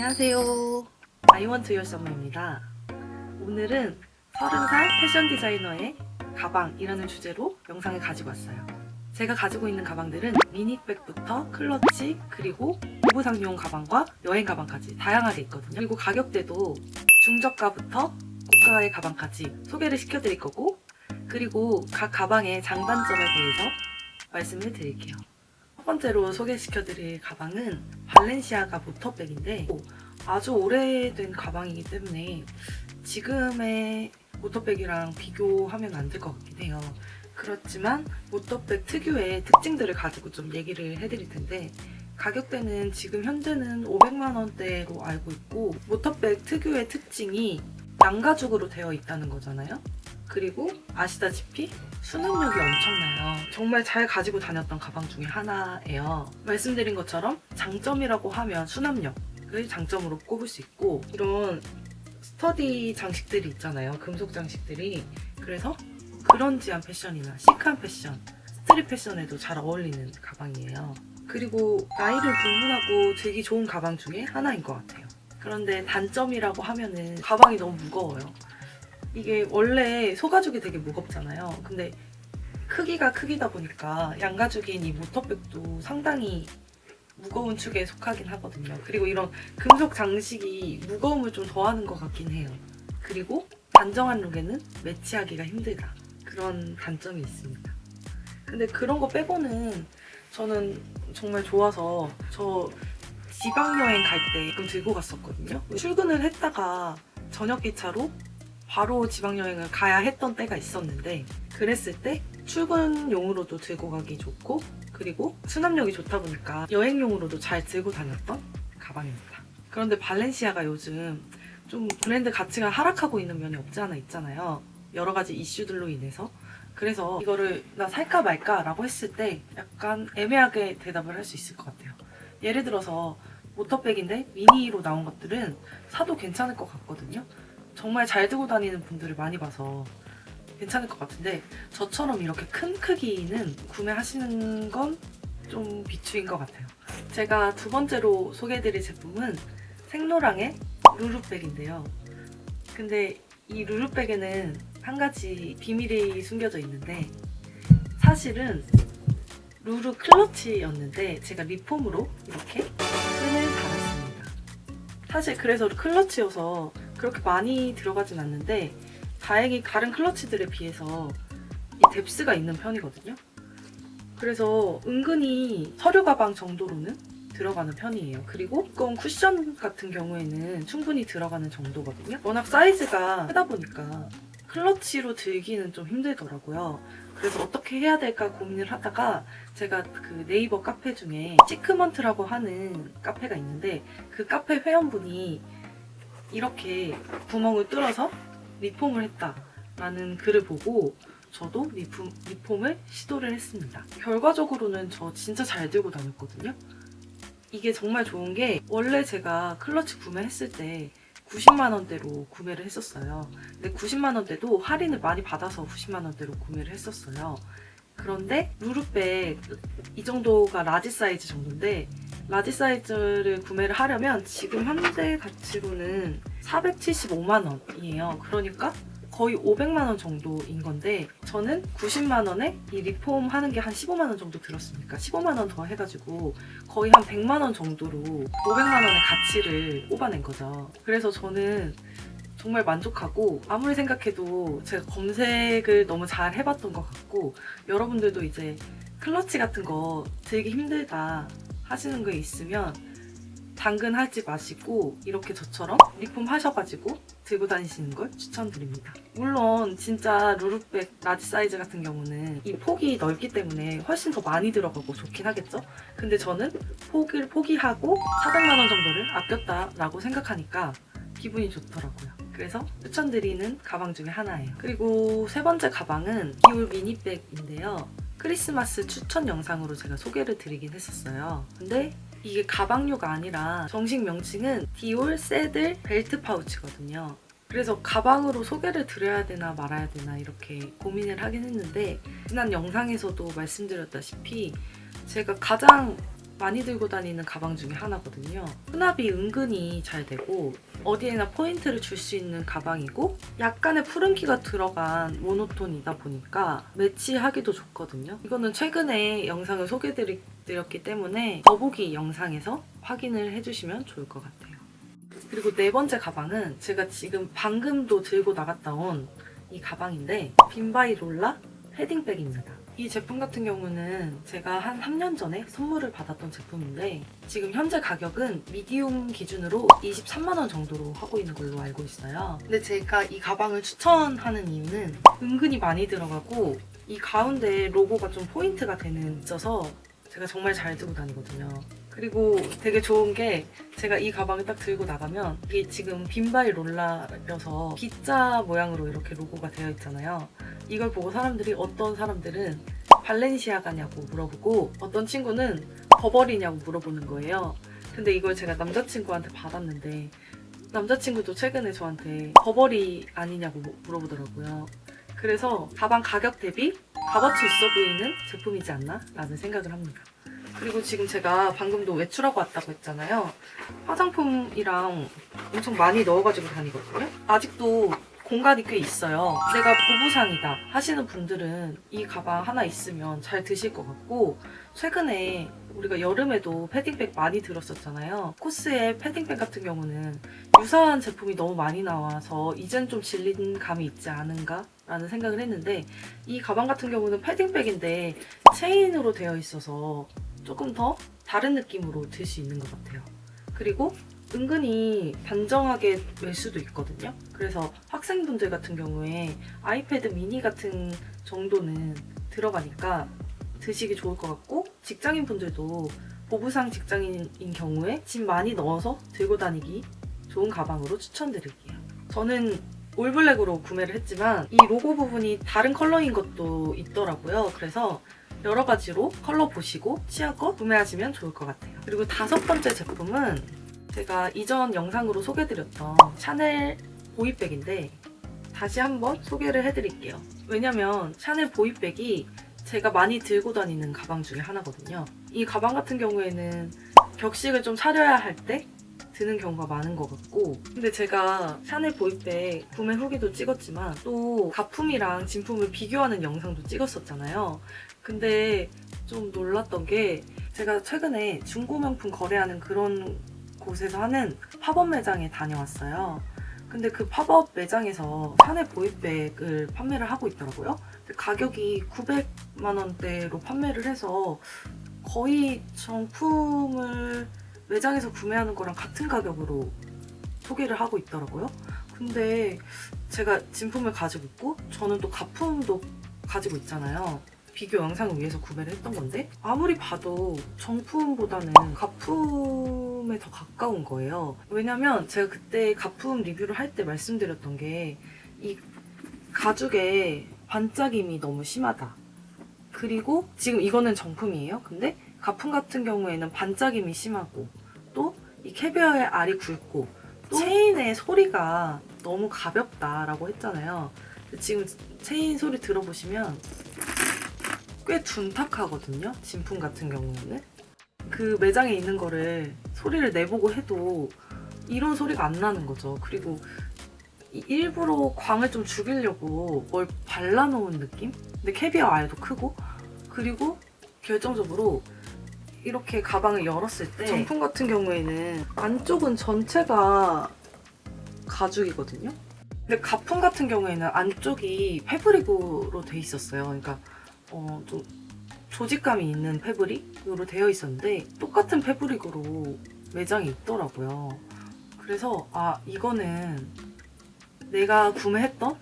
안녕하세요. I want your summer입니다. 오늘은 30살 패션 디자이너의 가방이라는 주제로 영상을 가지고 왔어요. 제가 가지고 있는 가방들은 미니백부터 클러치, 그리고 부부상용 가방과 여행 가방까지 다양하게 있거든요. 그리고 가격대도 중저가부터 고가의 가방까지 소개를 시켜드릴 거고, 그리고 각 가방의 장단점에 대해서 말씀을 드릴게요. 첫 번째로 소개시켜드릴 가방은 발렌시아가 모터백인데 아주 오래된 가방이기 때문에 지금의 모터백이랑 비교하면 안 될 것 같긴 해요. 그렇지만 모터백 특유의 특징들을 가지고 좀 얘기를 해드릴 텐데, 가격대는 지금 현재는 500만 원대로 알고 있고, 모터백 특유의 특징이 양가죽으로 되어 있다는 거잖아요. 그리고 아시다시피 수납력이 엄청나요. 정말 잘 가지고 다녔던 가방 중에 하나예요. 말씀드린 것처럼 장점이라고 하면 수납력을 장점으로 꼽을 수 있고, 이런 스터디 장식들이 있잖아요. 금속 장식들이. 그래서 그런지한 패션이나 시크한 패션, 스트릿 패션에도 잘 어울리는 가방이에요. 그리고 나이를 불문하고 들기 좋은 가방 중에 하나인 것 같아요. 그런데 단점이라고 하면은 가방이 너무 무거워요. 이게 원래 소가죽이 되게 무겁잖아요. 근데 크기가 크기다 보니까 양가죽인 이 모터백도 상당히 무거운 축에 속하긴 하거든요. 그리고 이런 금속 장식이 무거움을 좀 더하는 것 같긴 해요. 그리고 단정한 룩에는 매치하기가 힘들다. 그런 단점이 있습니다. 근데 그런 거 빼고는 저는 정말 좋아서, 저 지방여행 갈 때 가끔 들고 갔었거든요. 출근을 했다가 저녁 기차로 바로 지방여행을 가야 했던 때가 있었는데, 그랬을 때 출근용으로도 들고 가기 좋고, 그리고 수납력이 좋다 보니까 여행용으로도 잘 들고 다녔던 가방입니다. 그런데 발렌시아가 요즘 좀 브랜드 가치가 하락하고 있는 면이 없지 않아 있잖아요. 여러 가지 이슈들로 인해서. 그래서 이거를 나 살까 말까 라고 했을 때 약간 애매하게 대답을 할 수 있을 것 같아요. 예를 들어서 모터백인데 미니로 나온 것들은 사도 괜찮을 것 같거든요. 정말 잘 들고 다니는 분들을 많이 봐서 괜찮을 것 같은데, 저처럼 이렇게 큰 크기는 구매하시는 건 좀 비추인 것 같아요. 제가 두 번째로 소개해드릴 제품은 생로랑의 루루백인데요. 근데 이 루루백에는 한 가지 비밀이 숨겨져 있는데, 사실은 루루 클러치였는데 제가 리폼으로 이렇게 끈을 달았습니다. 사실 그래서 클러치여서 그렇게 많이 들어가진 않는데, 다행히 다른 클러치들에 비해서 이 뎁스가 있는 편이거든요. 그래서 은근히 서류 가방 정도로는 들어가는 편이에요. 그리고 두꺼운 쿠션 같은 경우에는 충분히 들어가는 정도거든요. 워낙 사이즈가 크다 보니까 클러치로 들기는 좀 힘들더라고요. 그래서 어떻게 해야 될까 고민을 하다가 제가 그 네이버 카페 중에 시크먼트라고 하는 카페가 있는데, 그 카페 회원분이 이렇게 구멍을 뚫어서 리폼을 했다라는 글을 보고 저도 리폼을 시도를 했습니다. 결과적으로는 저 진짜 잘 들고 다녔거든요. 이게 정말 좋은 게, 원래 제가 클러치 구매했을 때 90만 원대로 구매를 했었어요. 근데 90만 원대도 할인을 많이 받아서 90만 원대로 구매를 했었어요. 그런데 루루백 이 정도가 라지 사이즈 정도인데, 라지 사이즈를 구매를 하려면 지금 현재 가치로는 475만 원이에요. 그러니까 거의 500만 원 정도인 건데, 저는 90만 원에 이 리폼 하는 게 한 15만 원 정도 들었으니까 15만 원 더 해가지고 거의 한 100만 원 정도로 500만 원의 가치를 뽑아낸 거죠. 그래서 저는 정말 만족하고, 아무리 생각해도 제가 검색을 너무 잘 해봤던 것 같고, 여러분들도 이제 클러치 같은 거 들기 힘들다 하시는 거 있으면 당근하지 마시고 이렇게 저처럼 리폼 하셔가지고 들고 다니시는 걸 추천드립니다. 물론 진짜 루루백 라지 사이즈 같은 경우는 이 폭이 넓기 때문에 훨씬 더 많이 들어가고 좋긴 하겠죠? 근데 저는 폭을 포기하고 400만 원 정도를 아꼈다라고 생각하니까 기분이 좋더라고요. 그래서 추천드리는 가방 중에 하나예요. 그리고 세 번째 가방은 디올 미니백인데요. 크리스마스 추천 영상으로 제가 소개를 드리긴 했었어요. 근데 이게 가방류가 아니라 정식 명칭은 디올 새들 벨트 파우치거든요. 그래서 가방으로 소개를 드려야 되나 말아야 되나 이렇게 고민을 하긴 했는데, 지난 영상에서도 말씀드렸다시피 제가 가장 많이 들고 다니는 가방 중에 하나거든요. 수납이 은근히 잘 되고 어디에나 포인트를 줄 수 있는 가방이고 약간의 푸른기가 들어간 모노톤이다 보니까 매치하기도 좋거든요. 이거는 최근에 영상을 소개해드렸기 때문에 더보기 영상에서 확인을 해주시면 좋을 것 같아요. 그리고 네 번째 가방은 제가 지금 방금도 들고 나갔다 온 이 가방인데 빈바이롤라 패딩백입니다. 이 제품 같은 경우는 제가 한 3년 전에 선물을 받았던 제품인데 지금 현재 가격은 미디움 기준으로 23만 원 정도로 하고 있는 걸로 알고 있어요. 근데 제가 이 가방을 추천하는 이유는 은근히 많이 들어가고 이 가운데 로고가 좀 포인트가 되는 있어서 제가 정말 잘 들고 다니거든요. 그리고 되게 좋은 게 제가 이 가방을 딱 들고 나가면 이게 지금 빈바이 롤라여서 B자 모양으로 이렇게 로고가 되어 있잖아요. 이걸 보고 어떤 사람들은 발렌시아가냐고 물어보고 어떤 친구는 버버리냐고 물어보는 거예요. 근데 이걸 제가 남자친구한테 받았는데 남자친구도 최근에 저한테 버버리 아니냐고 물어보더라고요. 그래서 가방 가격 대비 값어치 있어 보이는 제품이지 않나? 라는 생각을 합니다. 그리고 지금 제가 방금도 외출하고 왔다고 했잖아요. 화장품이랑 엄청 많이 넣어가지고 다니거든요. 아직도 공간이 꽤 있어요. 내가 보부상이다 하시는 분들은 이 가방 하나 있으면 잘 드실 것 같고 최근에 우리가 여름에도 패딩백 많이 들었었잖아요. 코스의 패딩백 같은 경우는 유사한 제품이 너무 많이 나와서 이젠 좀 질린 감이 있지 않은가? 라는 생각을 했는데 이 가방 같은 경우는 패딩백인데 체인으로 되어 있어서 조금 더 다른 느낌으로 들 수 있는 것 같아요. 그리고 은근히 단정하게 멜 수도 있거든요. 그래서 학생분들 같은 경우에 아이패드 미니 같은 정도는 들어가니까 드시기 좋을 것 같고 직장인 분들도 보부상 직장인인 경우에 짐 많이 넣어서 들고 다니기 좋은 가방으로 추천드릴게요. 저는 올블랙으로 구매를 했지만 이 로고 부분이 다른 컬러인 것도 있더라고요. 그래서 여러 가지로 컬러 보시고 취향껏 구매하시면 좋을 것 같아요. 그리고 다섯 번째 제품은 제가 이전 영상으로 소개해드렸던 샤넬 보이백인데 다시 한번 소개를 해드릴게요. 왜냐면 샤넬 보이백이 제가 많이 들고 다니는 가방 중에 하나거든요. 이 가방 같은 경우에는 격식을 좀 차려야 할 때 드는 경우가 많은 것 같고 근데 제가 샤넬 보이백 구매 후기도 찍었지만 또 가품이랑 진품을 비교하는 영상도 찍었었잖아요. 근데 좀 놀랐던 게 제가 최근에 중고명품 거래하는 그런 곳에서 하는 팝업 매장에 다녀왔어요. 근데 그 팝업 매장에서 샤넬 보이백을 판매를 하고 있더라고요. 가격이 900만 원대로 판매를 해서 거의 정품을 매장에서 구매하는 거랑 같은 가격으로 소개를 하고 있더라고요. 근데 제가 진품을 가지고 있고 저는 또 가품도 가지고 있잖아요. 비교 영상을 위해서 구매를 했던 건데 아무리 봐도 정품보다는 가품에 더 가까운 거예요. 왜냐면 제가 그때 가품 리뷰를 할 때 말씀드렸던 게 이 가죽에 반짝임이 너무 심하다. 그리고 지금 이거는 정품이에요. 근데 가품 같은 경우에는 반짝임이 심하고 또 이 캐비어의 알이 굵고 또 체인의 소리가 너무 가볍다라고 했잖아요. 지금 체인 소리 들어보시면 꽤 둔탁하거든요. 진품 같은 경우는. 그 매장에 있는 거를 소리를 내보고 해도 이런 소리가 안 나는 거죠. 그리고 일부러 광을 좀 죽이려고 뭘 발라놓은 느낌? 근데 캐비어 알도 크고 그리고 결정적으로 이렇게 가방을 열었을 때 정품 같은 경우에는 안쪽은 전체가 가죽이거든요. 근데 가품 같은 경우에는 안쪽이 패브릭으로 돼 있었어요. 그러니까 좀 조직감이 있는 패브릭으로 되어 있었는데 똑같은 패브릭으로 매장에 있더라고요. 그래서 이거는 내가 구매했던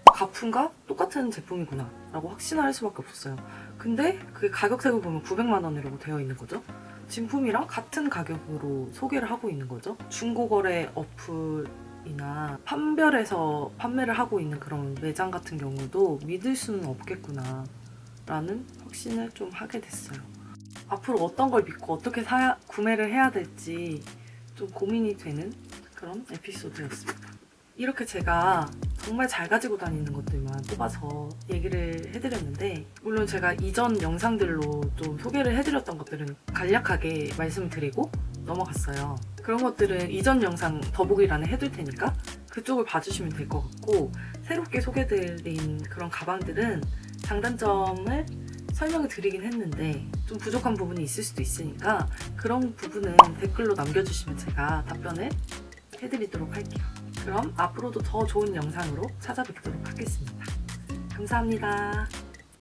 가품과 똑같은 제품이구나 라고 확신을 할 수밖에 없었어요. 근데 그 가격색을 보면 900만 원이라고 되어 있는 거죠. 진품이랑 같은 가격으로 소개를 하고 있는 거죠. 중고거래 어플이나 판별에서 판매를 하고 있는 그런 매장 같은 경우도 믿을 수는 없겠구나 라는 확신을 좀 하게 됐어요. 앞으로 어떤 걸 믿고 어떻게 구매를 해야 될지 좀 고민이 되는 그런 에피소드였습니다. 이렇게 제가 정말 잘 가지고 다니는 것들만 뽑아서 얘기를 해드렸는데, 물론 제가 이전 영상들로 좀 소개를 해드렸던 것들은 간략하게 말씀을 드리고 넘어갔어요. 그런 것들은 이전 영상 더보기란에 해둘 테니까 그쪽을 봐주시면 될 것 같고, 새롭게 소개드린 그런 가방들은 장단점을 설명을 드리긴 했는데 좀 부족한 부분이 있을 수도 있으니까 그런 부분은 댓글로 남겨주시면 제가 답변을 해드리도록 할게요. 그럼 앞으로도 더 좋은 영상으로 찾아뵙도록 하겠습니다. 감사합니다.